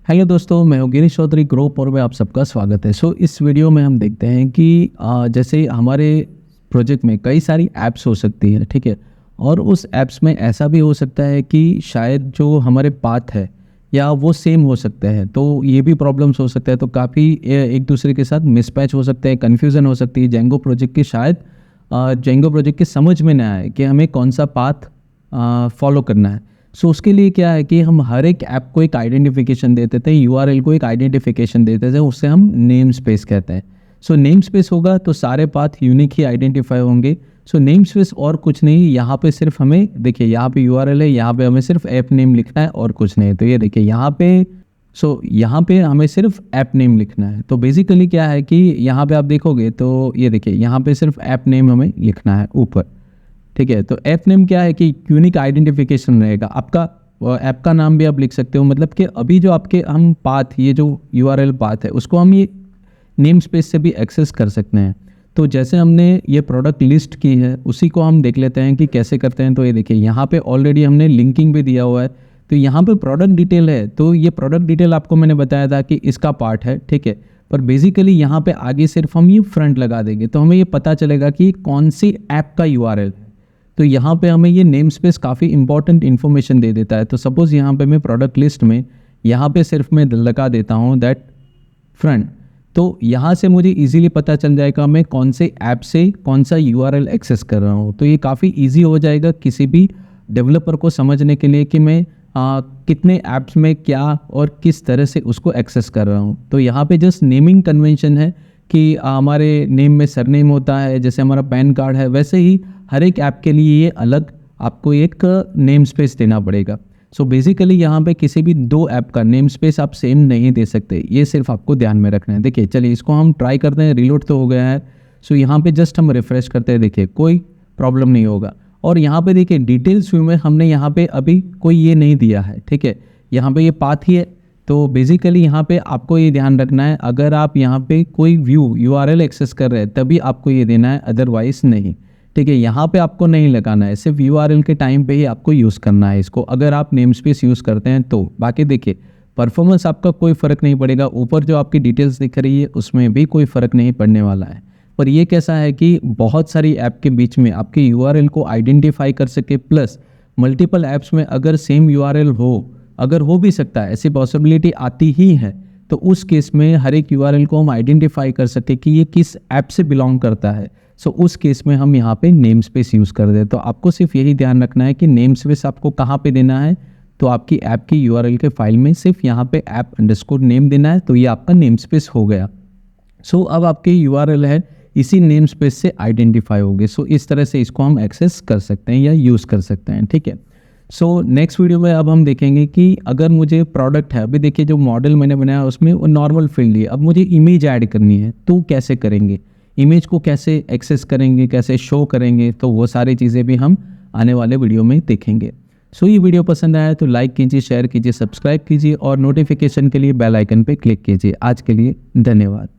Hello दोस्तों, मैं हूँ गिरीश चौधरी ग्रुप और में आप सबका स्वागत है। इस वीडियो में हम देखते हैं कि जैसे हमारे प्रोजेक्ट में कई सारी ऐप्स हो सकती है, ठीक है। और उस ऐप्स में ऐसा भी हो सकता है कि शायद जो हमारे पाथ है या वो सेम हो सकते हैं, तो ये भी प्रॉब्लम्स हो सकते हैं। तो काफ़ी एक दूसरे के साथ मिसमैच हो सकते हैं, कन्फ्यूज़न हो सकती है। जेंगो प्रोजेक्ट की शायद जेंगो प्रोजेक्ट की समझ में ना आए कि हमें कौन सा पाथ फॉलो करना है। उसके लिए क्या है कि हम हर एक ऐप को एक आइडेंटिफिकेशन देते थे, यूआरएल को एक आइडेंटिफिकेशन देते थे, उससे हम नेम स्पेस कहते हैं। नेम स्पेस होगा तो सारे पाथ यूनिक ही आइडेंटिफाई होंगे। नेम स्पेस और कुछ नहीं, यहाँ पे सिर्फ हमें देखिए, यहाँ पे यूआरएल है, यहाँ पे हमें सिर्फ ऐप नेम लिखना है और कुछ नहीं। तो ये देखिए यहाँ पे यहाँ पे हमें सिर्फ ऐप नेम लिखना है। तो बेसिकली क्या है कि यहाँ पे आप देखोगे तो ये देखिए यहाँ पे सिर्फ ऐप नेम हमें लिखना है ऊपर, ठीक है। तो ऐप नेम क्या है कि यूनिक आइडेंटिफिकेशन रहेगा आपका। ऐप का नाम भी आप लिख सकते हो, मतलब कि अभी जो आपके हम पाथ, ये जो यूआरएल पाथ है, उसको हम ये नेम स्पेस से भी एक्सेस कर सकते हैं। तो जैसे हमने ये प्रोडक्ट लिस्ट की है, उसी को हम देख लेते हैं कि कैसे करते हैं। तो ये देखिए यहाँ पे ऑलरेडी हमने लिंकिंग भी दिया हुआ है। तो यहाँ पे प्रोडक्ट डिटेल है, तो ये प्रोडक्ट डिटेल आपको मैंने बताया था कि इसका पार्ट है, ठीक है। पर बेसिकली यहाँ पे आगे सिर्फ हम ये फ्रंट लगा देंगे तो हमें ये पता चलेगा कि कौन सी ऐप का यूआरएल है। तो यहाँ पे हमें ये नेम स्पेस काफ़ी इंपॉर्टेंट इन्फॉर्मेशन दे देता है। तो सपोज़ यहाँ पे मैं प्रोडक्ट लिस्ट में यहाँ पे सिर्फ मैं लगा देता हूँ दैट फ्रंट। तो यहाँ से मुझे इजीली पता चल जाएगा मैं कौन से ऐप से कौन सा यूआरएल एक्सेस कर रहा हूँ। तो ये काफ़ी इजी हो जाएगा किसी भी डेवलपर को समझने के लिए कि मैं कितने ऐप्स में क्या और किस तरह से उसको एक्सेस कर रहा हूँ। तो यहाँ पे जस्ट नेमिंग कन्वेंशन है कि हमारे नेम में सरनेम होता है, जैसे हमारा पैन कार्ड है, वैसे ही हर एक ऐप के लिए ये अलग आपको एक नेम स्पेस देना पड़ेगा। बेसिकली यहाँ पे किसी भी दो ऐप का नेम स्पेस आप सेम नहीं दे सकते, ये सिर्फ आपको ध्यान में रखना है। देखिए चलिए इसको हम ट्राई करते हैं, रिलोड तो हो गया है। यहाँ पे जस्ट हम रिफ्रेश करते हैं, देखिए कोई प्रॉब्लम नहीं होगा। और यहाँ पे देखिए डिटेल्स व्यू में हमने यहाँ पे अभी कोई ये नहीं दिया है, ठीक है। यहाँ पे ये पाथ ही है। तो बेसिकली यहाँ पे आपको ये ध्यान रखना है, अगर आप यहाँ पे कोई व्यू यूआरएल एक्सेस कर रहे हैं तभी आपको ये देना है, अदरवाइज नहीं, ठीक है। यहाँ पे आपको नहीं लगाना है, सिर्फ यूआरएल के टाइम पे ही आपको यूज़ करना है इसको, अगर आप नेम स्पेस यूज़ करते हैं तो। बाकी देखिए परफॉर्मेंस आपका कोई फ़र्क नहीं पड़ेगा, ऊपर जो आपकी डिटेल्स दिख रही है उसमें भी कोई फ़र्क नहीं पड़ने वाला है। पर ये कैसा है कि बहुत सारी ऐप के बीच में आपके यूआरएल को आइडेंटिफाई कर सके, प्लस मल्टीपल ऐप्स में अगर सेम यूआरएल हो, अगर हो भी सकता है, ऐसी पॉसिबिलिटी आती ही है, तो उस केस में हर एक यूआरएल को हम आइडेंटिफाई कर सके कि ये किस ऐप से बिलोंग करता है। उस केस में हम यहाँ पे नेम स्पेस यूज़ कर दे। तो आपको सिर्फ यही ध्यान रखना है कि नेम स्पेस आपको कहाँ पे देना है। तो आपकी ऐप की यूआरएल के फाइल में सिर्फ यहाँ पे ऐप अंडरस्कोर नेम देना है, तो ये आपका नेम स्पेस हो गया। अब आपके यूआरएल है इसी नेम स्पेस से आइडेंटिफाई होंगे। इस तरह से इसको हम एक्सेस कर सकते हैं या यूज़ कर सकते हैं, ठीक है। नेक्स्ट वीडियो में अब हम देखेंगे कि अगर मुझे प्रोडक्ट है, अभी देखिए जो मॉडल मैंने बनाया उसमें वो नॉर्मल फील्ड है, अब मुझे इमेज ऐड करनी है तो कैसे करेंगे, इमेज को कैसे एक्सेस करेंगे, कैसे शो करेंगे, तो वो सारी चीज़ें भी हम आने वाले वीडियो में देखेंगे। ये वीडियो पसंद आया तो लाइक कीजिए, शेयर कीजिए, सब्सक्राइब कीजिए और नोटिफिकेशन के लिए बेल आइकन पर क्लिक कीजिए। आज के लिए धन्यवाद।